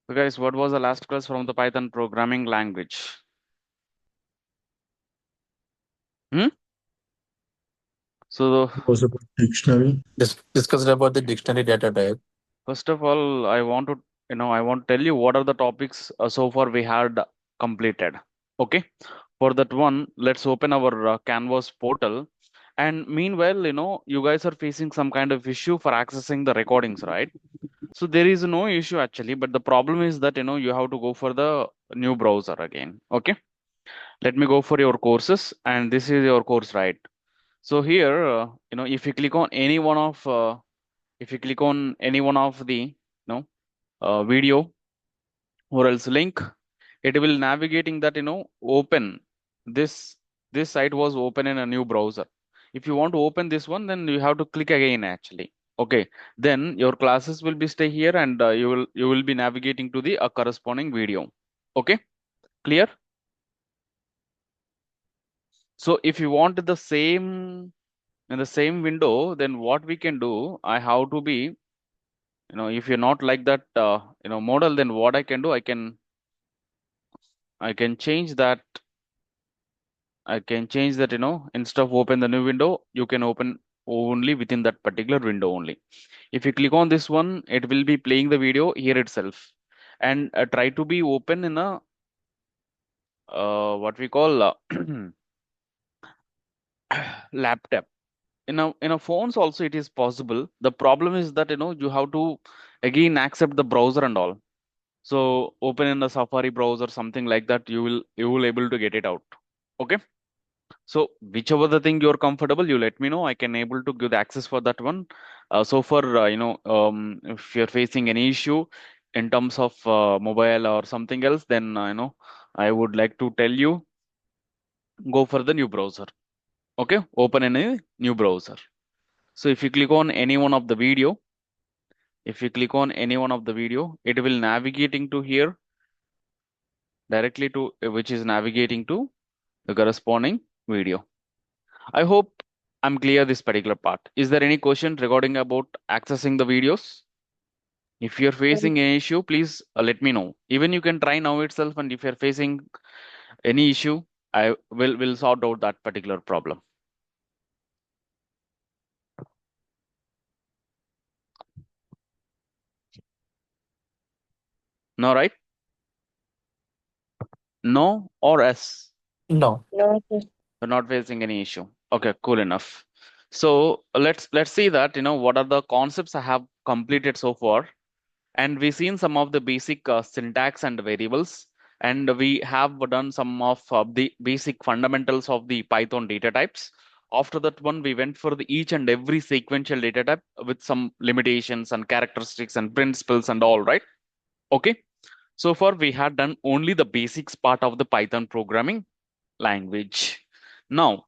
So guys, what was the last class from the Python programming language? Hmm? So Was about dictionary. Discussed about the dictionary data type. first of all, I want to tell you what are the topics so far we had completed. Okay. For that one, let's open our Canvas portal. And meanwhile, you guys are facing some kind of issue for accessing the recordings, right? So there is no issue actually, but the problem is that, you have to go for the new browser again. Okay. Let me go for your courses, and this is your course, right? So here, if you click on any one of, if you click on any one of the, video or else link, it will navigating that, open this, this site was open in a new browser. If you want to open this one, then you have to click again actually. Okay, then your classes will be stay here, and you will be navigating to the corresponding video. Okay, clear? So if you want the same in the same window, then what we can do, I have to be, if you're not like that, model, then what I can do, I can change that. I can change that, instead of open the new window, you can open only within that particular window only. If you click on this one, it will be playing the video here itself, and try to be open in a what we call laptop. In a phones also it is possible. The problem is that, you have to again accept the browser and all. So open in the Safari browser, something like that, you will able to get it out. Okay. So whichever the thing you're comfortable, you let me know. I can able to give the access for that one. So for if you're facing any issue in terms of mobile or something else, then I would like to tell you, go for the new browser. Okay, open in a new browser. So if you click on any one of the video, if you click on any one of the video, it will navigating to here directly to which is navigating to the corresponding video. I hope I'm clear this particular part. Is there any question regarding about accessing the videos? If you're facing any issue, please let me know. Even you can try now itself, and if you're facing any issue, I will sort out that particular problem. No, right? No or yes? No. No, sir. We're not facing any issue. Okay, cool enough. So let's see that, what are the concepts I have completed so far, and we've seen some of the basic syntax and variables, and we have done some of the basic fundamentals of the Python data types. After that one, we went for the each and every sequential data type with some limitations and characteristics and principles and all, right? Okay. So far we had done only the basics part of the Python programming language. Now,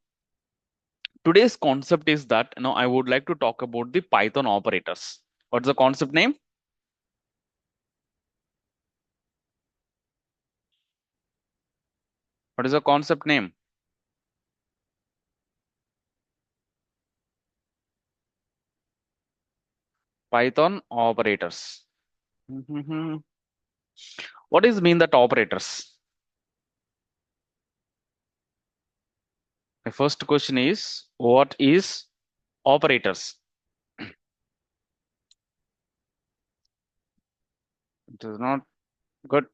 today's concept is that, I would like to talk about the Python operators. What's the concept name? What is the concept name? Python operators. What is mean that operators? My first question is, what is operators? It is not good.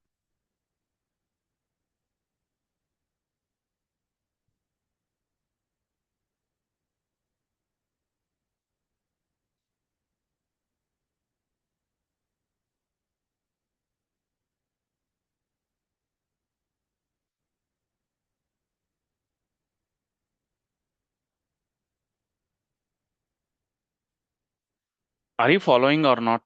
Are you following or not?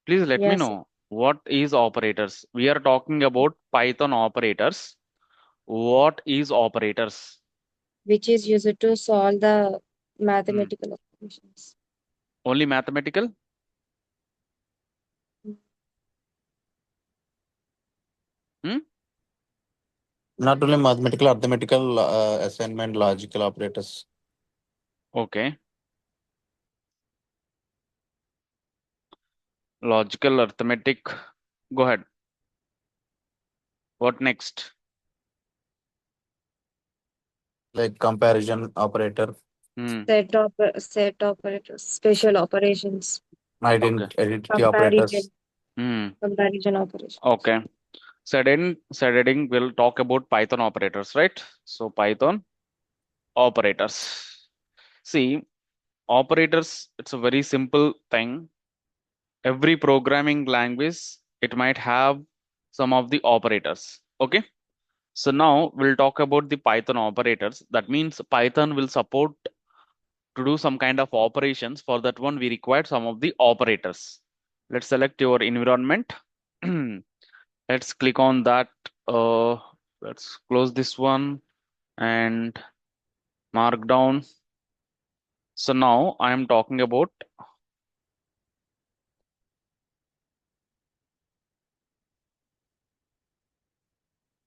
Please let me Yes, know. What is operators? We are talking about Python operators. What is operators? which is used to solve the Hmm. mathematical equations. Only mathematical? Hmm? Not only mathematical, arithmetical, assignment, logical operators. Okay. Logical, arithmetic. Go ahead. What next? Like comparison operator, Hmm. Set operators, special operations, Okay. identity operators. comparison, Hmm. comparison operations. Okay. Setting will talk about Python operators, right? So Python operators. See, operators, it's a very simple thing. Every programming language, it might have some of the operators. Okay. So now we'll talk about the Python operators. That means Python will support to do some kind of operations. For that one, we require some of the operators. Let's select your environment. Let's click on that. Uh, let's close this one and mark down. So now I am talking about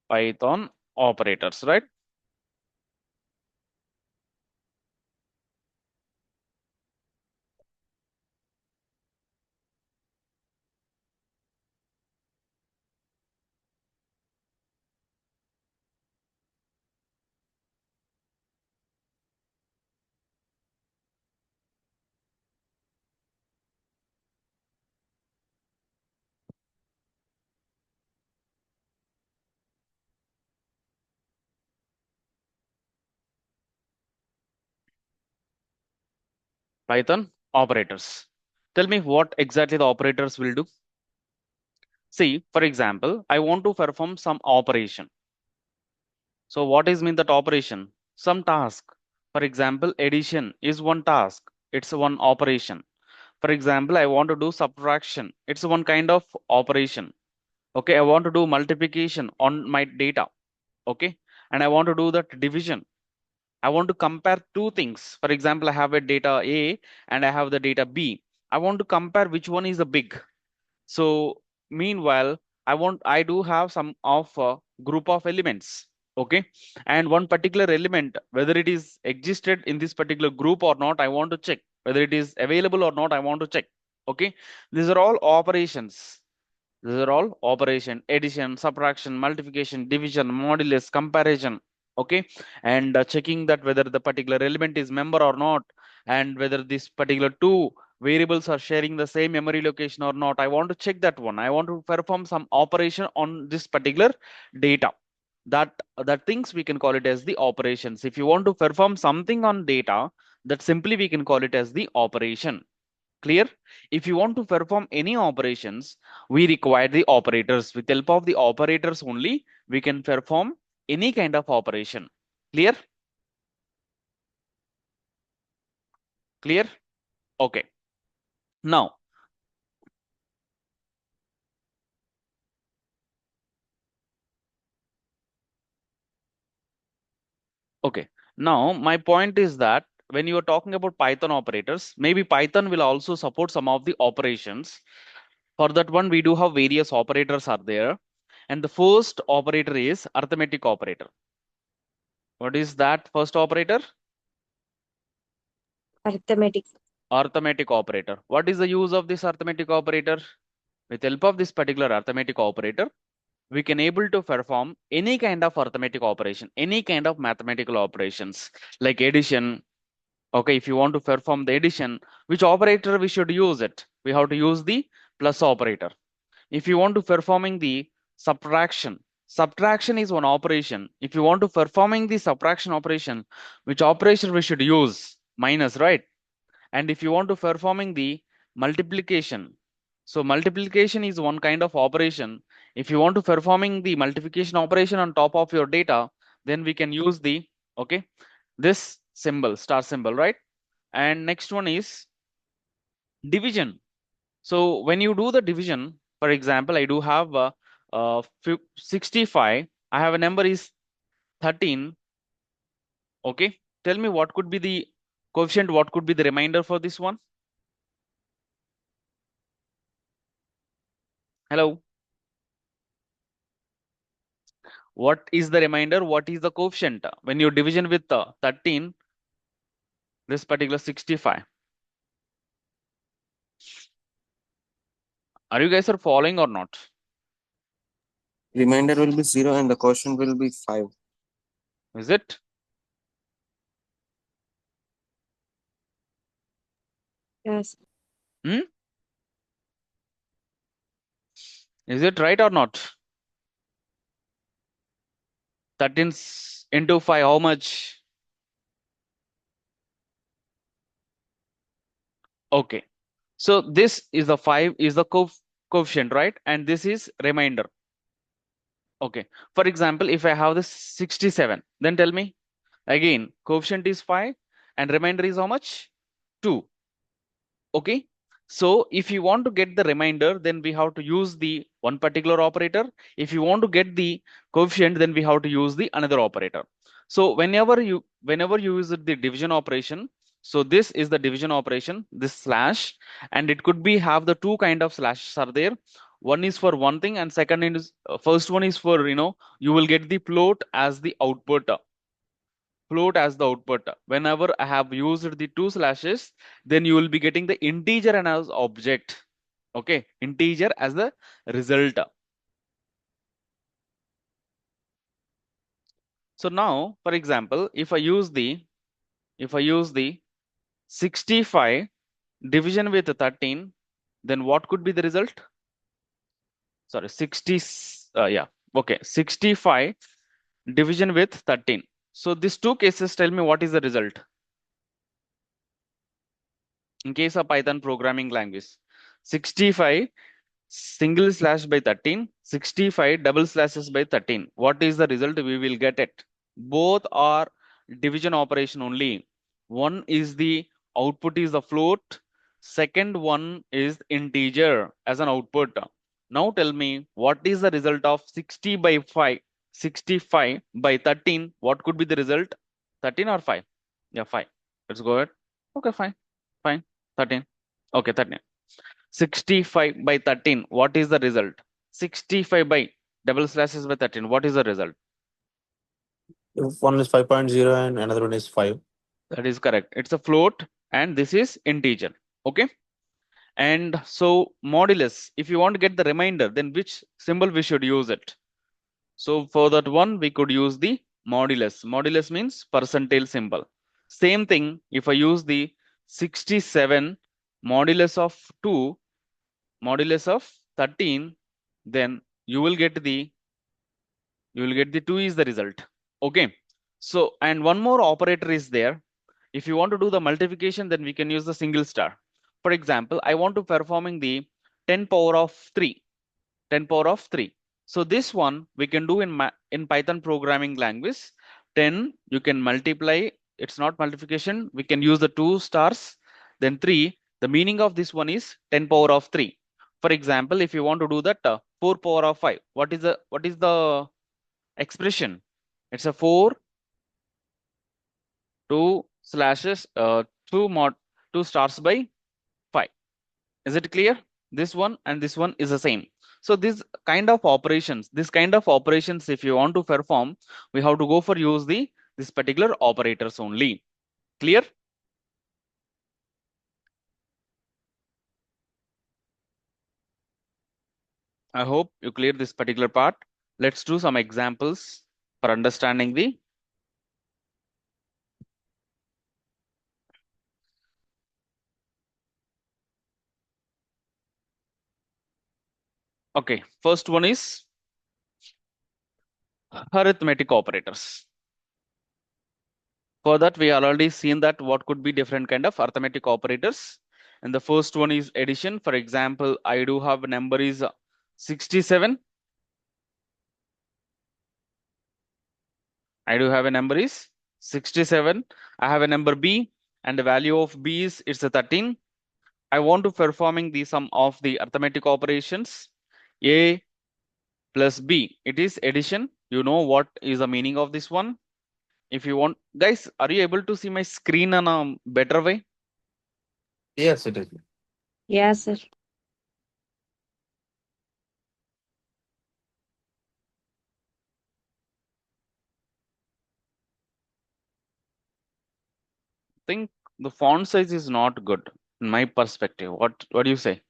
Python operators, right? Python operators. Tell me what exactly the operators will do. See, for example, I want to perform some operation. So what is mean that operation? Some task. For example, addition is one task. It's one operation. For example, I want to do subtraction. It's one kind of operation. Okay, I want to do multiplication on my data. Okay, and I want to do that division. I want to compare two things. For example, I have a data A and I have the data B. I want to compare which one is the big. So meanwhile, I do have some of a group of elements. Okay. And one particular element, whether it is existed in this particular group or not, I want to check. Whether it is available or not, I want to check. Okay. These are all operations. These are all operation, addition, subtraction, multiplication, division, modulus, comparison. Okay. And checking that whether the particular element is member or not, and whether this particular two variables are sharing the same memory location or not. I want to check that one. I want to perform some operation on this particular data. That things we can call it as the operations. If you want to perform something on data, that simply we can call it as the operation. Clear? If you want to perform any operations, we require the operators. With help of the operators only, we can perform any kind of operation. Clear? Clear? Okay. Now, okay. Now, my point is that when you are talking about Python operators, maybe Python will also support some of the operations. For that one, we do have various operators are there. And the first operator is arithmetic operator. What is that first operator? Arithmetic. Arithmetic operator. What is the use of this arithmetic operator? With help of this particular arithmetic operator, we can able to perform any kind of arithmetic operation, any kind of mathematical operations like addition. Okay, if you want to perform the addition, which operator we should use it? We have to use the plus operator. If you want to performing the subtraction, subtraction is one operation. If you want to performing the subtraction operation, which operation we should use? Minus, right? And if you want to performing the multiplication, so multiplication is one kind of operation. If you want to performing the multiplication operation on top of your data, then we can use the, okay, this symbol, star symbol, right? And next one is division. So when you do the division, for example, I do have 65. I have a number is 13. Okay. Tell me what could be the coefficient, what could be the remainder for this one? Hello. What is the remainder? What is the coefficient? When you division with 13, this particular 65. Are you guys are following or not? Remainder will be 0 and the quotient will be 5. Is it? Yes. Hmm? Is it right or not? 13 into 5, how much? Okay. So this is the 5 is the coefficient, right? And this is remainder. Okay. For example, if I have this 67, then tell me again, coefficient is 5 and remainder is how much? 2. Okay. So if you want to get the remainder, then we have to use the one particular operator. If you want to get the coefficient, then we have to use the another operator. So whenever you use the division operation, so this is the division operation, this slash, and it could be have the two kind of slashes are there. One is for one thing, and second is first one is for you will get the float as the output. Float as the output. Whenever I have used the two slashes, then you will be getting the integer and as object. Okay, integer as the result. So now, for example, if I use the 65 division with 13, then what could be the result? Sorry, 60. Yeah. Okay, 65 division with 13. So these two cases tell me what is the result in case of Python programming language. 65 single slash by 13, 65 double slashes by 13. What is the result? We will get it. Both are division operation only. One is the output is the float. Second one is integer as an output. Now tell me what is the result of 60 by 5, 65 by 13. What could be the result? 13 or 5? Yeah, 5. Let's go ahead. Okay, fine. Fine. 13. Okay, 13. 65 by 13. What is the result? 65 by double slashes by 13. What is the result? If one is 5.0 and another one is 5. That is correct. It's a float and this is integer. Okay. And so modulus, if you want to get the remainder, then which symbol we should use it? So for that one, we could use the modulus. Modulus means percentile symbol. Same thing, if I use the 67 modulus of 2, modulus of 13, then you will get the 2 is the result. Okay. So, and one more operator is there. If you want to do the multiplication, then we can use the single star. For example, I want to performing the 10 power of 3. 10 power of 3. So this one we can do in Python programming language. 10 you can multiply. It's not multiplication. We can use the 2 stars. Then 3. The meaning of this one is 10 power of 3. For example, if you want to do that 4 power of 5, what is the expression? It's a 4 2 slashes 2 mod 2 stars by 5. Is it clear? This one and this one is the same. So this kind of operations, if you want to perform, we have to go for use this particular operators only. Clear? I hope you clear this particular part. Let's do some examples for understanding the. Okay, first one is arithmetic operators. For that, we already seen that what could be different kind of arithmetic operators. And the first one is addition. For example, I do have a number is 67. I do have a number is 67. I have a number B and the value of B is it's a 13. I want to performing the sum of the arithmetic operations A plus B. It is addition. You know what is the meaning of this one? If you want, guys, are you able to see my screen in a better way? Yes, it is. Yes, sir. Think the font size is not good in my perspective. What do you say?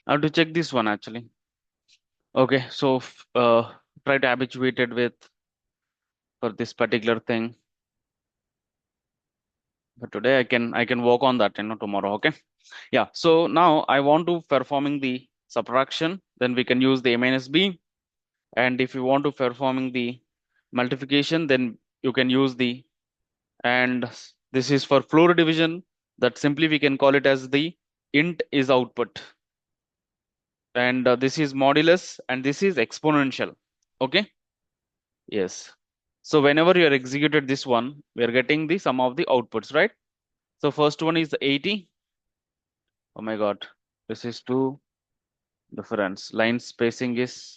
I have to check this one actually. Okay, so try to habituate it with for this particular thing. But today I can work on that, tomorrow. Okay. Yeah. So now I want to performing the subtraction. Then we can use the a minus b. And if you want to performing the multiplication, then you can use the and this is for floor division. That simply we can call it as the int is output. And this is modulus and this is exponential. Okay. Yes. So whenever you are executed this one, we are getting the sum of the outputs, right? So first one is the 80. Oh my God, this is too difference. Line spacing is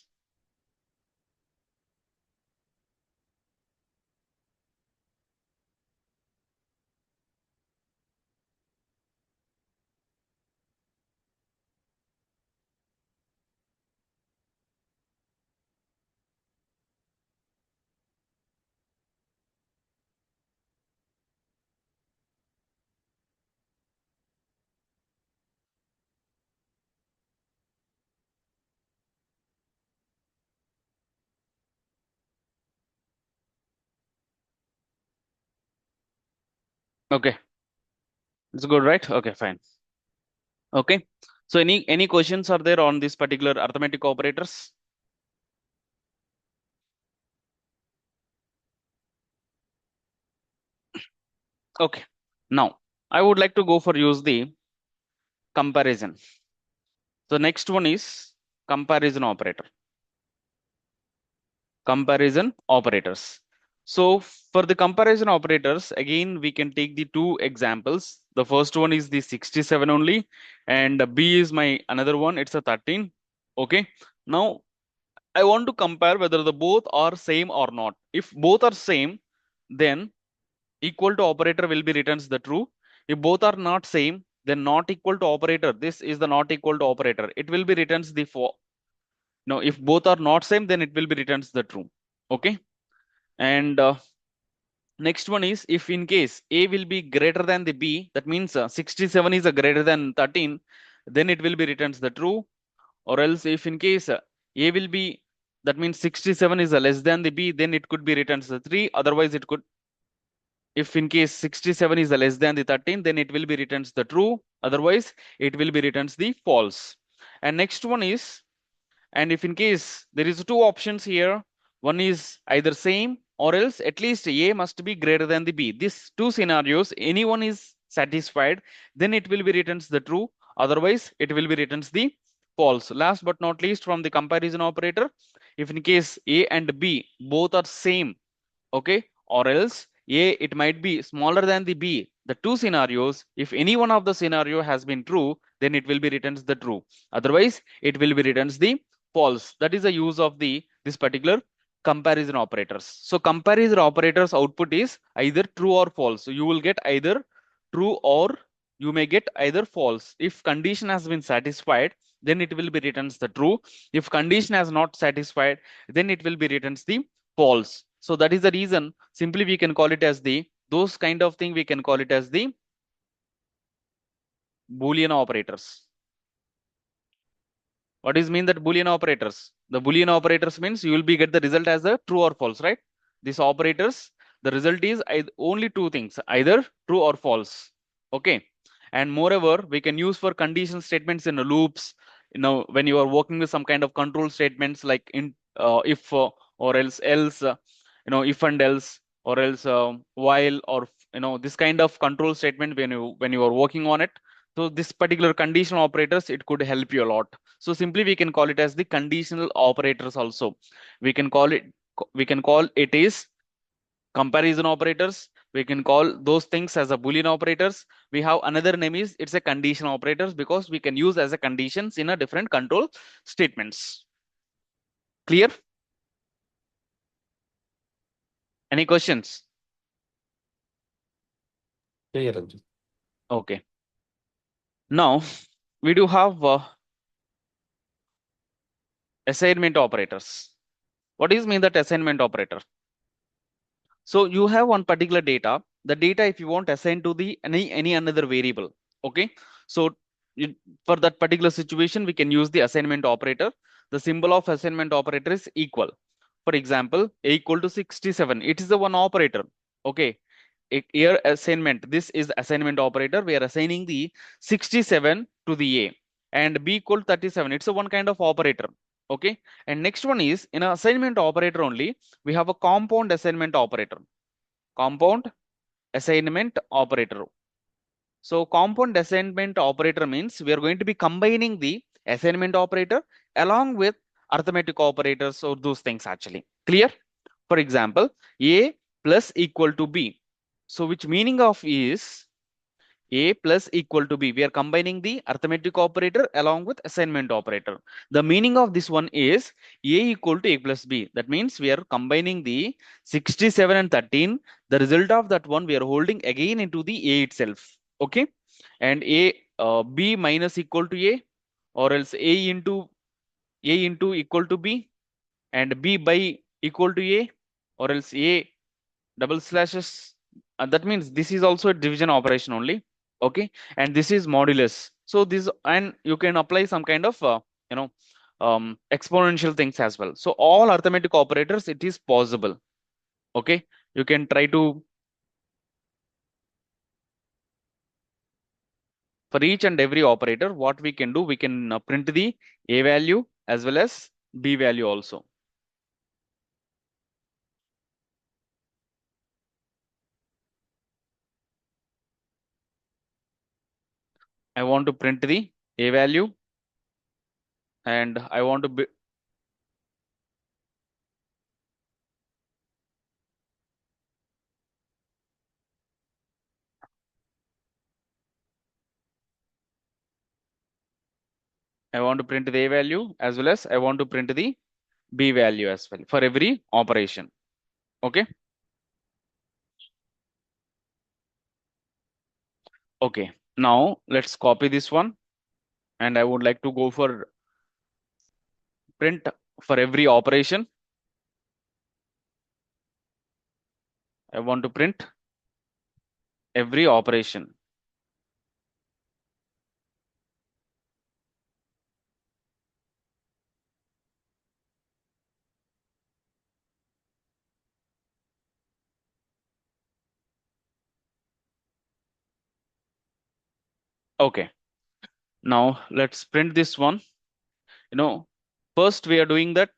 okay. It's good, right? Okay, fine. Okay. So any questions are there on this particular arithmetic operators? Okay. Now I would like to go for use the comparison. So next one is comparison operator. Comparison operators. So for the comparison operators, again, we can take the two examples. The first one is the 67 only, and B is my another one. It's a 13. Okay. Now I want to compare whether the both are same or not. If both are same, then equal to operator will be returns the true. If both are not same, then not equal to operator. This is the not equal to operator. It will be returns the for. Now, if both are not same, then it will be returns the true. Okay. And next one is if in case A will be greater than the B, that means 67 is a greater than 13, then it will be returns the true. Or else if in case A will be, that means 67 is a less than the B, then it could be returns the 3. Otherwise it could, if in case 67 is a less than the 13, then it will be returns the true. Otherwise it will be returns the false. And next one is, and if in case there is two options here, one is either same or else at least A must be greater than the B. These two scenarios, anyone is satisfied, then it will be returns the true. Otherwise, it will be returns the false. Last but not least, from the comparison operator, if in case A and B both are same, okay, or else A it might be smaller than the B. The two scenarios, if any one of the scenario has been true, then it will be returns the true. Otherwise, it will be returns the false. That is the use of the this particular comparison operators. So comparison operators output is either true or false. So you will get either true or you may get either false. If condition has been satisfied, then it will be returns the true. If condition has not satisfied, then it will be returns the false. So that is the reason simply we can call it as the those kind of thing we can call it as the Boolean operators. What is mean that Boolean operators? The Boolean operators means you will be get the result as a true or false, right? These operators, the result is only two things, either true or false. Okay. And moreover, we can use for condition statements in loops. When you are working with some kind of control statements like in if or else, if and else or else while or this kind of control statement when you are working on it. So this particular conditional operators, it could help you a lot. So simply we can call it as the conditional operators also. We can call it is comparison operators. We can call those things as a Boolean operators. We have another name is it's a conditional operators because we can use as a conditions in a different control statements. Clear? Any questions? Clear, Ranjit. Okay. Now we do have assignment operators. What is mean that assignment operator? So you have one particular data. The data, if you want assign to the any another variable, okay. So for that particular situation, we can use the assignment operator. The symbol of assignment operator is equal. For example, a equal to 67. It is the one operator. Okay. Here assignment. This is assignment operator. We are assigning the 67 to the a, and b equal to 37. It's a one kind of operator. Okay. And next one is in a assignment operator only. We have a compound assignment operator. Compound assignment operator. So compound assignment operator means we are going to be combining the assignment operator along with arithmetic operators or those things actually. Clear? For example, a plus equal to b. So which meaning of is a plus equal to b. We are combining the arithmetic operator along with assignment operator. The meaning of this one is a equal to a plus b. That means we are combining the 67 and 13. The result of that one we are holding again into the a itself. Okay. And b minus equal to a, or else a into equal to b, and b by equal to a, or else a double slashes. That means this is also a division operation only. Okay. And this is modulus. So this, and you can apply some kind of you know exponential things as well. So all arithmetic operators, it is possible. Okay. You can try to, for each and every operator, what we can do, we can print the a value as well as b value also. I want to print the a value, and I want to print the a value as well as I want to print the b value as well for every operation. Okay. Okay. Now let's copy this one, and I would like to go for print for every operation. I want to print every operation. Okay. Now let's print this one. First we are doing that.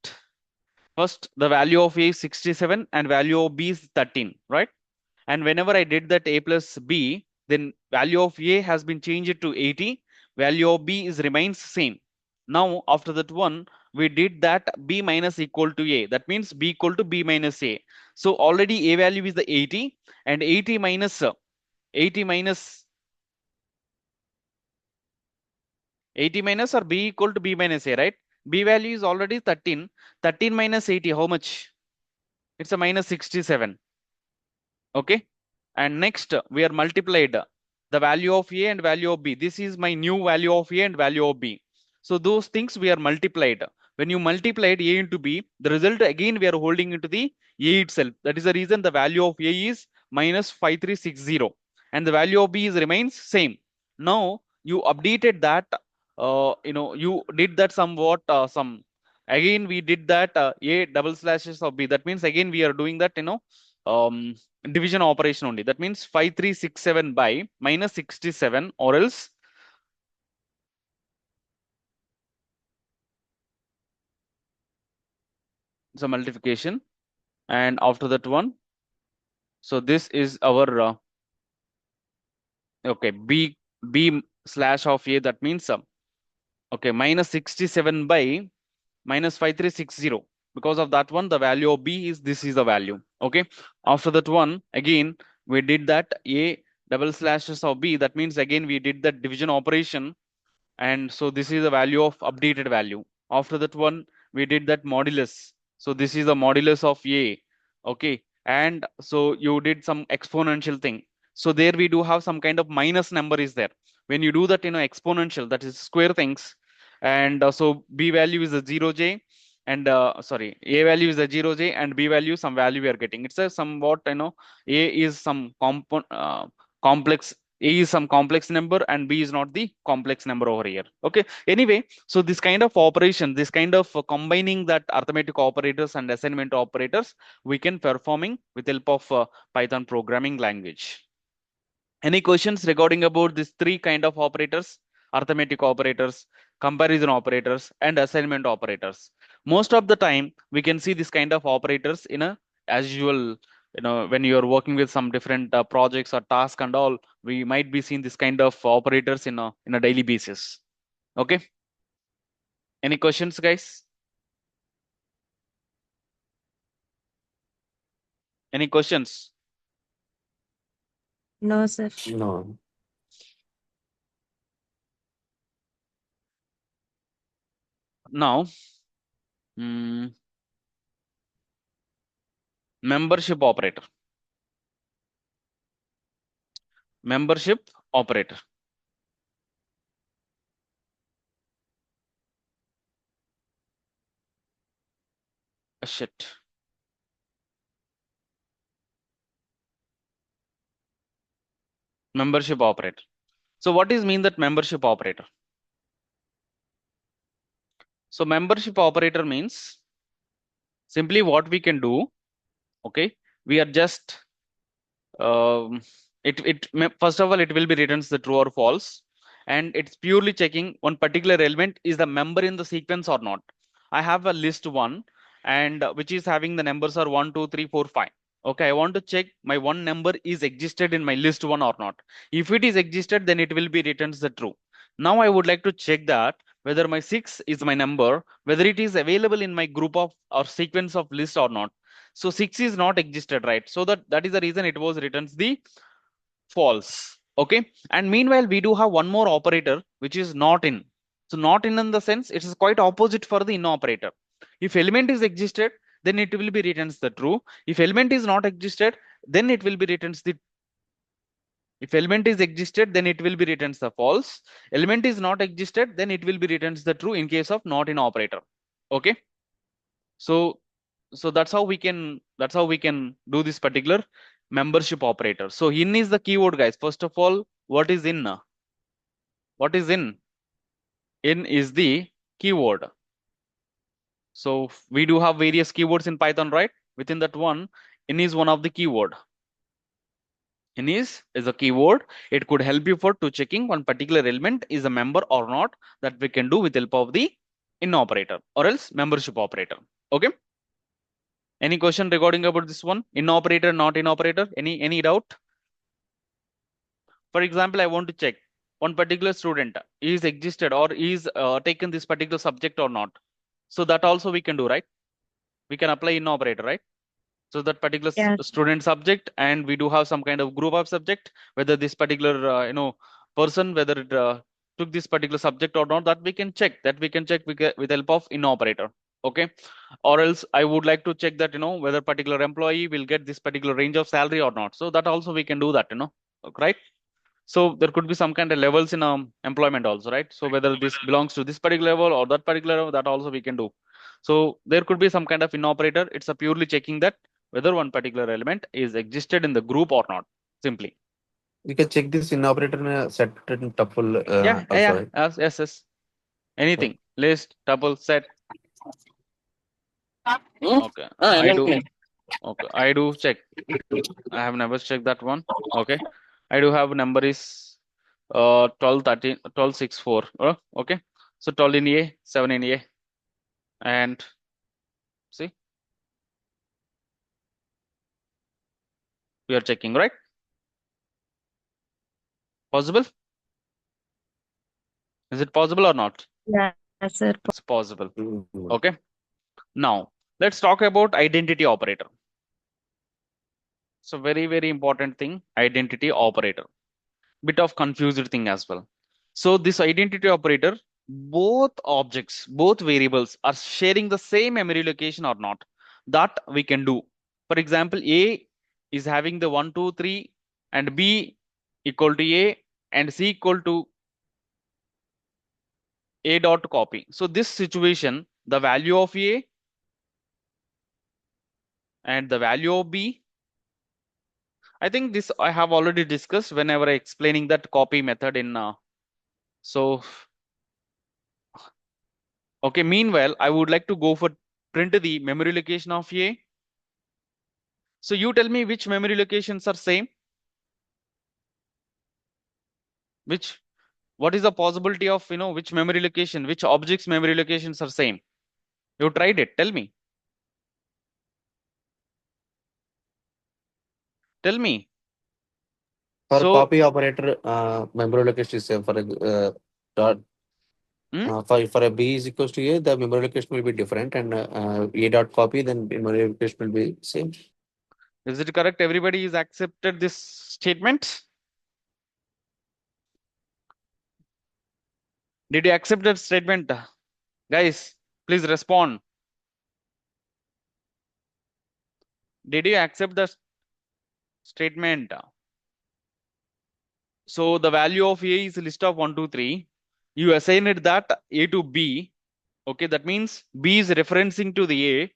First, the value of a is 67 and value of b is 13, right? And whenever I did that a plus b, then value of a has been changed to 80. Value of b is remains same. Now after that one, we did that b minus equal to a. That means b equal to b minus a. So already a value is the 80, and 80 minus 80 minus or b equal to b minus a, right? B value is already 13. 13 minus 80, how much? It's a minus 67. Okay. And next we are multiplied the value of a and value of b. This is my new value of a and value of b. So those things we are multiplied. When you multiplied a into b, the result again we are holding into the a itself. That is the reason the value of a is minus 5360, and the value of b is remains same. Now you updated that. You did that somewhat some. Again we did that a double slashes of b. That means again we are doing that um division operation only. That means 5367 by minus 67, or else it's a multiplication. And after that one, so this is our okay, b slash of a. That means okay, minus 67 by minus 5360. Because of that one, the value of b is, this is the value. Okay. After that one, again we did that a double slashes of b. That means again we did that division operation, and so this is the value of updated value. After that one, we did that modulus. So this is the modulus of a. Okay. And so you did some exponential thing. So there we do have some kind of minus number is there. When you do that exponential, that is square things. And so b value is a 0j, and sorry, a value is a 0j, and b value some value we are getting. It's a somewhat a is some complex A is some complex number and B is not the complex number over here. Okay. Anyway, so this kind of operation, this kind of combining that arithmetic operators and assignment operators, we can performing with help of Python programming language. Any questions regarding about these three kind of operators? Arithmetic operators, comparison operators, and assignment operators. Most of the time, we can see this kind of operators in a as usual. When you are working with some different projects or tasks and all, we might be seeing this kind of operators in a daily basis. Okay. Any questions, guys? Any questions? No, sir. No. Now, membership operator. Membership operator. Shit. Membership operator. So what is mean that membership operator? So membership operator means simply what we can do. Okay, we are just um, first of all it will be returns the true or false, and it's purely checking one particular element is the member in the sequence or not. I have a list one, and which is having the numbers are 1 2 3 4 5. Okay, I want to check my one number is existed in my list one or not. If it is existed, then it will be returns the true. Now I would like to check that whether my 6 is my number, whether it is available in my group of or sequence of list or not. So 6 is not existed, right? So that is the reason it was returns the false. Okay. And meanwhile, we do have one more operator which is not in. So not in the sense it is quite opposite for the in operator. If element is existed, then it will be returns the true. If element is not existed, then it will be returns the if element is existed, then it will be returns the false. Element is not existed, then it will be returns the true in case of not in operator. Okay. So that's how we can do this particular membership operator. So in is the keyword, guys. First of all, what is in? What is in? In is the keyword. So we do have various keywords in Python, right? Within that one, in is one of the keyword. In is a keyword. It could help you for to checking one particular element is a member or not. That we can do with help of the in operator or else membership operator. Okay. Any question regarding about this one? In operator, not in operator? Any doubt? For example, I want to check one particular student is existed or is taken this particular subject or not. So that also we can do, right? We can apply in operator, right? So that particular Yes. student subject, and we do have some kind of group of subject, whether this particular person, whether it took this particular subject or not, that we can check. With help of in operator. Okay. Or else I would like to check that whether particular employee will get this particular range of salary or not. So that also we can do that. Right. So there could be some kind of levels in employment also, right? So whether this belongs to this particular level or that particular level, that also we can do. So there could be some kind of in operator. It's a purely checking that whether one particular element is existed in the group or not. Simply. You can check this in operator in a set and tuple Yeah. also, right? Yes. Anything. List, tuple, set. Okay. I do. Okay. I do check. I have never checked that one. Okay. I do have number is 12, 13, 12, 6, 4. Okay. So 12 in A, 7 in A. And see, we are checking, right? Possible? Is it possible or not? Yes, sir. It's possible. Mhm. Okay. Now, let's talk about identity operator. So very, very important thing, identity operator. Bit of confused thing as well. So this identity operator, both objects, both variables are sharing the same memory location or not. That we can do. For example, A is having the 1, 2, 3 and B equal to A and C equal to A dot copy. So this situation, the value of A and the value of B I think this I have already discussed whenever I explaining that copy method in so okay, meanwhile I would like to go for print the memory location of A. So you tell me which memory locations are same, which what is the possibility of which memory location, which objects memory locations are same. You tried it, tell me. Tell me. For So copy operator, memory location is same. For a dot, hmm, for a B is equals to A, the memory location will be different, and A dot copy, then memory location will be same. is it correct? Everybody is accepted this statement? Did you accept that statement? Guys, please respond. Did you accept the statement? So the value of A is a list of 1, 2, 3. You assign it that A to B. Okay, that means B is referencing to the A,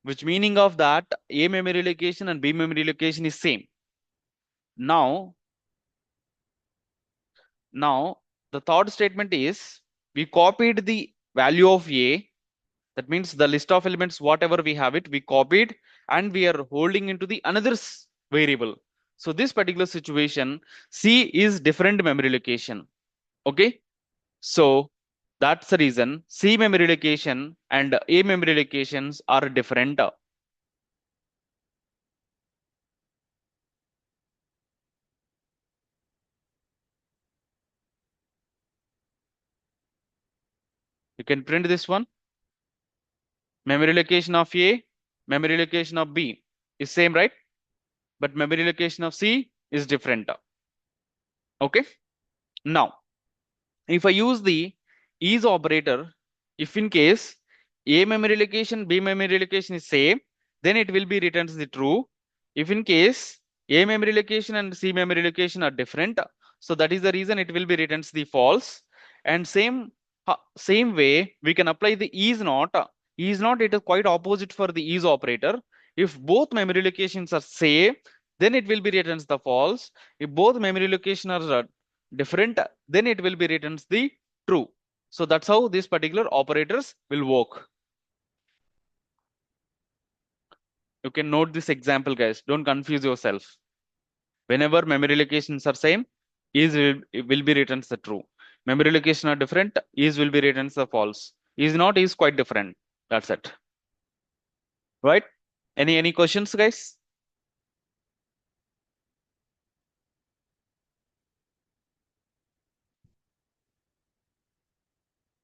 which meaning of that A memory location and B memory location is same. Now the third statement is we copied the value of A. That means the list of elements, whatever we have it, we copied and we are holding into the another variable. So this particular situation, C is different memory location. Okay. So that's the reason C memory location and A memory locations are different. You can print this one. Memory location of A, memory location of B is same, right? But memory location of C is different. Okay. Now, if I use the is operator, if in case A memory location, B memory location is same, then it will be returns the true. If in case A memory location and C memory location are different, so that is the reason it will be returns the false. And same way we can apply the is not. Is not, it is quite opposite for the is operator. If both memory locations are same, then it will be returns the false. If both memory locations are different, then it will be returns the true. So that's how these particular operators will work. You can note this example, guys. Don't confuse yourself. Whenever memory locations are same, will be returns the true. Memory location are different, is will be returns the false. Is not is quite different. That's it. Right? Any questions, guys?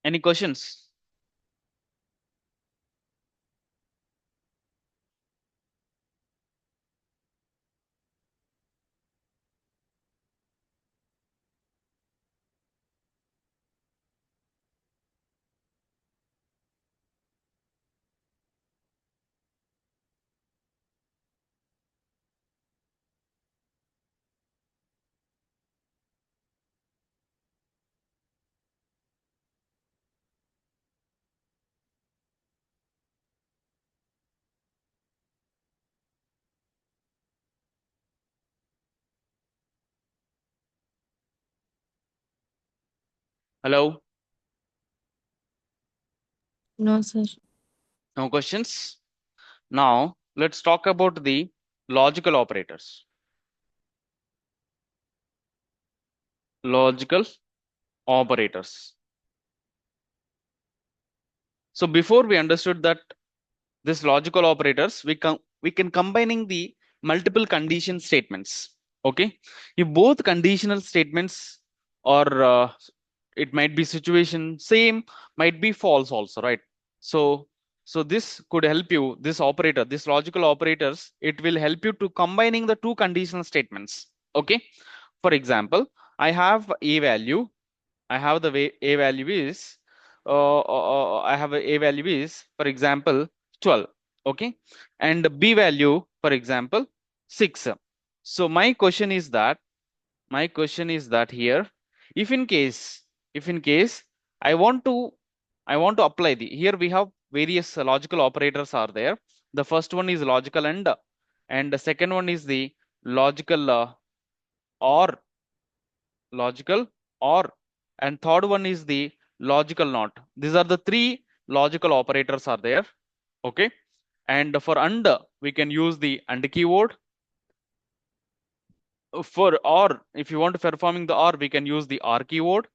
Any questions? Hello? No, sir. No questions? Now let's talk about the logical operators. Logical operators. So before we understood that this logical operators, we can combining the multiple condition statements. Okay, if both conditional statements or it might be situation same, might be false also, right? So this could help you, this operator, this logical operators, it will help you to combining the two conditional statements. Okay, for example, I have a value, I have the way a value is I have a value is, for example, 12. Okay, and b value, for example, 6. So my question is that here, if in case I want to apply the, here we have various logical operators are there. The first one is logical and the second one is the logical or logical or, and third one is the logical not. These are the three logical operators are there. Okay, and for and we can use the and keyword. For or, if you want to performing the or, we can use the or keyword,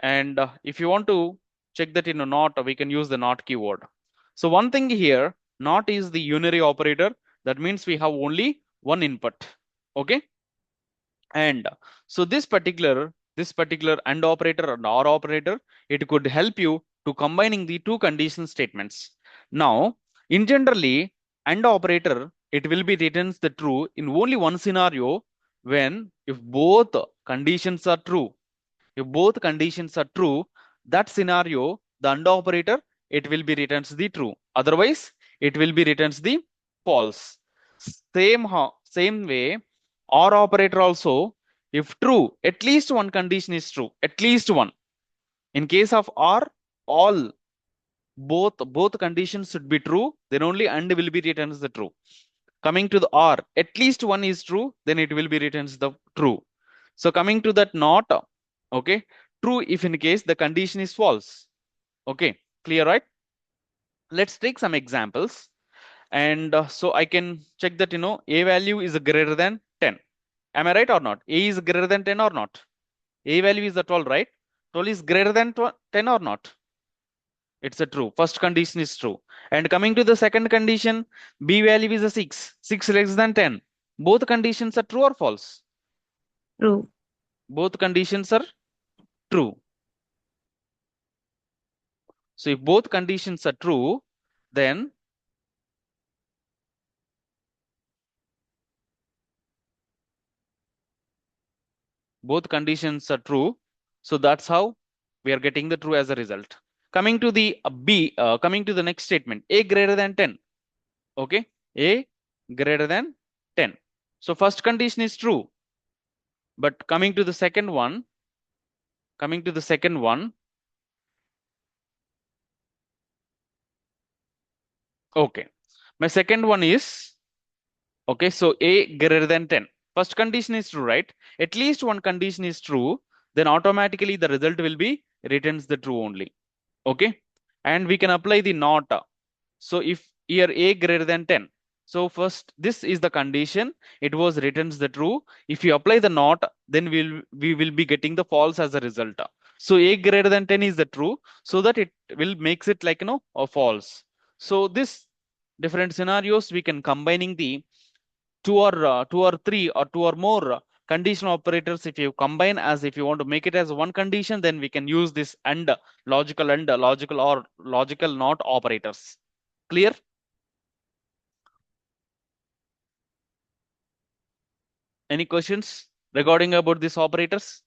and if you want to check that in a not, we can use the not keyword. So one thing here, not is the unary operator. That means we have only one input. Okay, and so this particular and operator and or operator, it could help you to combining the two condition statements. Now, in generally, and operator, it will be returns the true in only one scenario, when if both conditions are true. If both conditions are true, that scenario, the and operator, it will be returns the true. Otherwise, it will be returns the false. Same way, or operator also, if true, at least one condition is true, at least one. In case of or, all both conditions should be true, then only and will be returns the true. Coming to the or, at least one is true, then it will be returns the true. So coming to that not, okay, true if in case the condition is false. Okay, clear, right? Let's take some examples, and so I can check that a value is greater than 10. Am I right or not? A is greater than 10 or not? A value is the 12, right? 12 is greater than 10 or not? It's a true. First condition is true. And coming to the second condition, B value is a 6. 6 less than 10. Both conditions are true or false? True. Both conditions are true. So if both conditions are true, then both conditions are true. So that's how we are getting the true as a result. Coming to the coming to the next statement, A greater than 10. Okay, A greater than 10. So first condition is true. But coming to the second one, okay, my second one is, okay, so A greater than 10. First condition is true, right? At least one condition is true, then automatically the result will be returns the true only. Okay, and we can apply the not. So if here A greater than 10, so first this is the condition, it was returns the true. If you apply the not, then we will be getting the false as a result. So A greater than 10 is the true, so that it will makes it like a false. So this different scenarios we can combining the two or three or two or more conditional operators. If you combine, as if you want to make it as one condition, then we can use this and logical or logical not operators. Clear? Any questions regarding about these operators?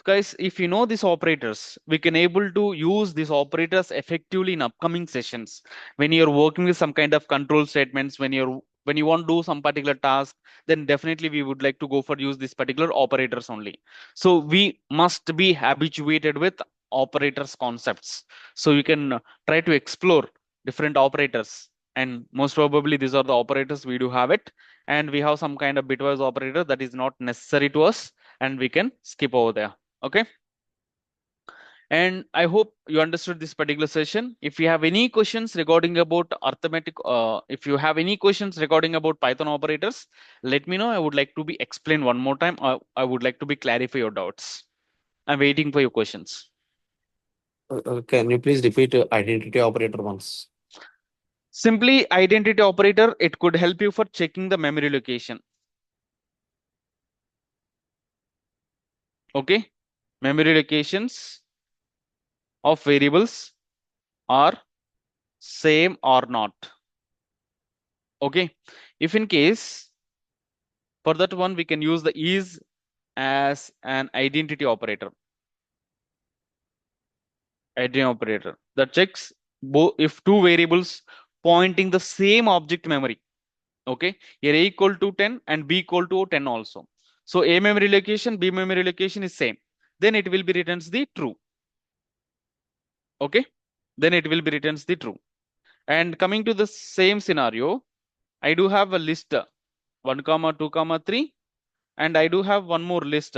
Guys, if you know these operators, we can able to use these operators effectively in upcoming sessions. When you're working with some kind of control statements, when you want to do some particular task, then definitely we would like to go for use these particular operators only. So we must be habituated with operators concepts. So you can try to explore different operators, and most probably these are the operators we do have it, and we have some kind of bitwise operator that is not necessary to us, and we can skip over there. Okay, and I hope you understood this particular session. If you have any questions regarding about arithmetic, if you have any questions regarding about Python operators, let me know. I would like to be explain one more time. I would like to be clarify your doubts. I'm waiting for your questions. Can you please repeat identity operator once? Simply identity operator, it could help you for checking the memory location. Okay, memory locations of variables are same or not. Okay, if in case, for that one, we can use the is as an identity operator. Identity operator that checks if two variables pointing the same object memory. Okay, here A equal to 10 and B equal to 10 also. So A memory location, B memory location is same. Then it will be returns the true. Okay, then it will be returns the true. And coming to the same scenario, I do have a list 1, 2, 3, and I do have one more list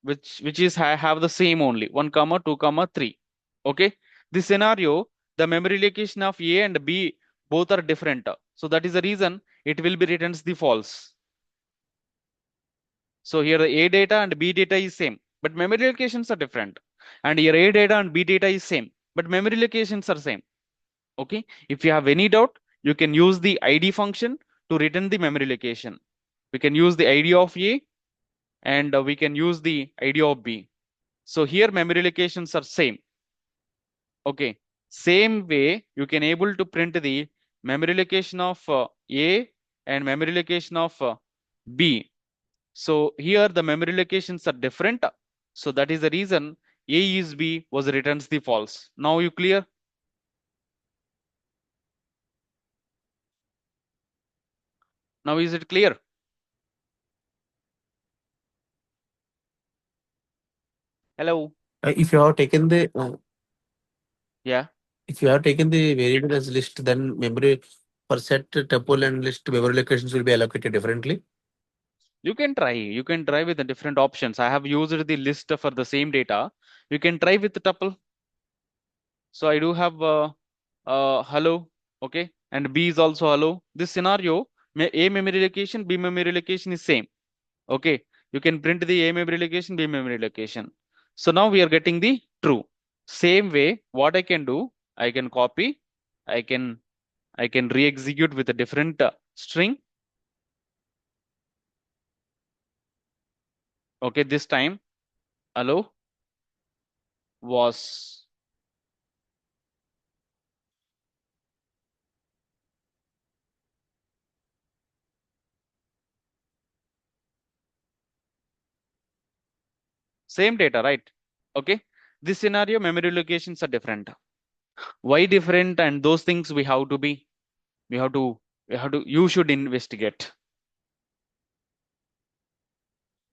which is have the same only 1, 2, 3. Okay, this scenario, the memory location of A and B both are different, so that is the reason it will be returns the false. So here the A data and B data is same, but memory locations are different. And here A data and B data is same, but memory locations are same. Okay, if you have any doubt, you can use the ID function to return the memory location. We can use the ID of A and we can use the ID of B. So here memory locations are same. Okay, same way you can able to print the memory location of A and memory location of B. So here the memory locations are different. So that is the reason A is B was returns the false. Now you clear? Now is it clear? Hello? If you have taken the Yeah, if you have taken the variable as list, then memory for set tuple and list memory locations will be allocated differently. you can try. You can try with the different options. I have used the list for the same data. You can try with the tuple. So I do have hello, okay, and B is also hello. This scenario, A memory location, B memory location is same. Okay, you can print the A memory location, B memory location. So now we are getting the true. Same way, what I can do, I can copy, I can re-execute with a different string. Okay, this time hello was same data, right? Okay, this scenario memory locations are different. Why different? And those things we have to be, you should investigate.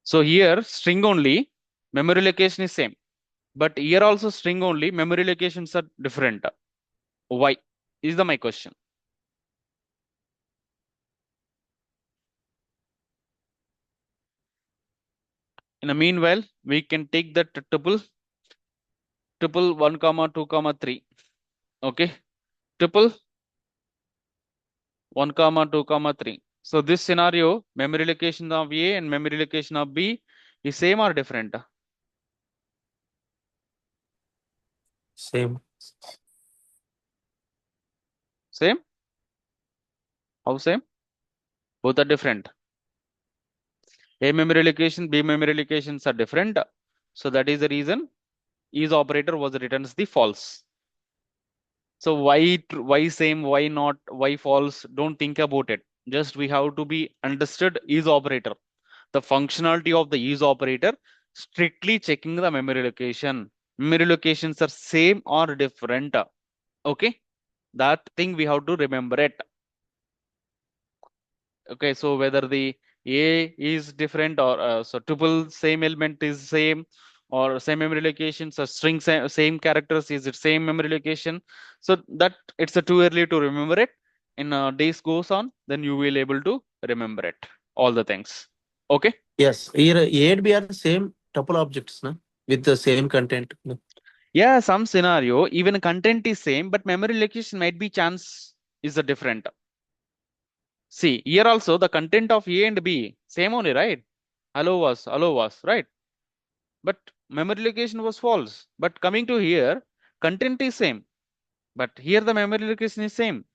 So here string only, memory location is same, but here also string only, memory locations are different. Why is my question. In the meanwhile, we can take that tuple 1, 2, 3. Okay, tuple 1, 2, 3. So this scenario, memory location of A and memory location of B is same or different? Same. Same. How same? Both are different. A memory location, B memory locations are different. So that is the reason is operator was returns the false. So why same, why not, why false? Don't think about it. Just we have to be understood is operator. The functionality of the is operator strictly checking the memory location. Memory locations are same or different. Okay, that thing we have to remember it. Okay, so whether the A is different or so tuple same element is same or same memory location, so string same characters is it same memory location. So that it's too early to remember it. In days goes on, then you will able to remember it, all the things. Okay. Yes, here A and B are the same tuple objects, no? With the same content. No? Yeah, some scenario, even content is same, but memory location might be chance is a different. See, here also the content of A and B, same only, right? Hello was, right? But memory location was false. But coming to here, content is same. But here the memory location is same.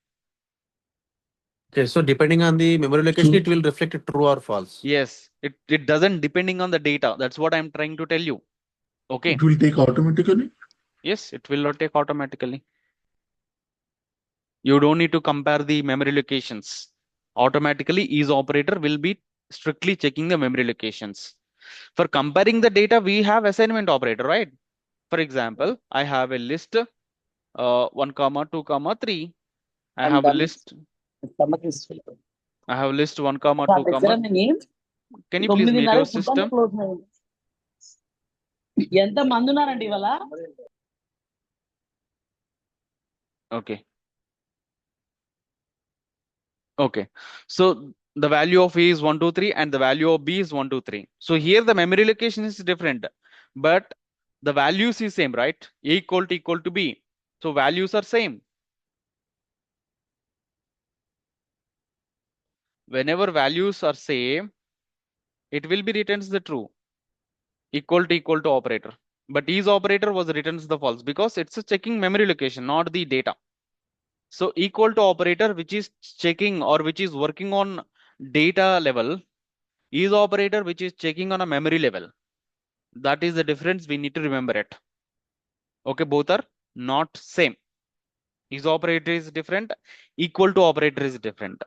Okay, so depending on the memory location, it will reflect true or false. Yes, it doesn't depending on the data. That's what I'm trying to tell you. Okay. It will take automatically. Yes, it will not take automatically. You don't need to compare the memory locations. Automatically, is operator will be strictly checking the memory locations. For comparing the data, we have assignment operator, right? For example, I have a list 1, 2, 3. I I'm have a done. list. Stomach is full. I have list 1, నా 2, దగ్గర నేను Can you please mute 9:30 your food అంతా system? Close అయింది. ఎంత మంది ఉన్నారండి ఇవాళ? Okay. Okay. So the value of A is 1, 2, 3, and the value of B is 1, 2, 3. So here the memory location is different, but the values is same, right? A equal to B. So values are same. Whenever values are same, it will be returns the true. Equal to operator. But is operator was returns the false because it's a checking memory location, not the data. So equal to operator, which is checking or which is working on data level, is operator which is checking on a memory level. That is the difference. We need to remember it. Okay, both are not same. Is operator is different. Equal to operator is different.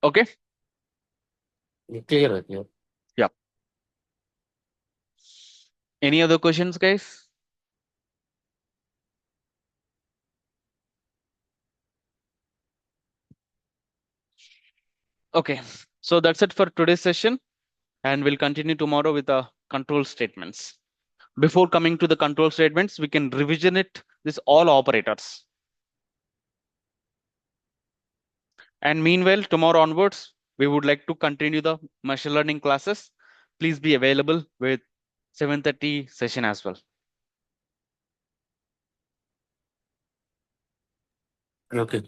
Okay. Clear, clear. Yeah. Any other questions, guys? Okay. So that's it for today's session, and we'll continue tomorrow with the control statements. Before coming to the control statements, we can revision it. This all operators. And meanwhile, tomorrow onwards, we would like to continue the machine learning classes. Please be available with 7:30 session as well. Okay.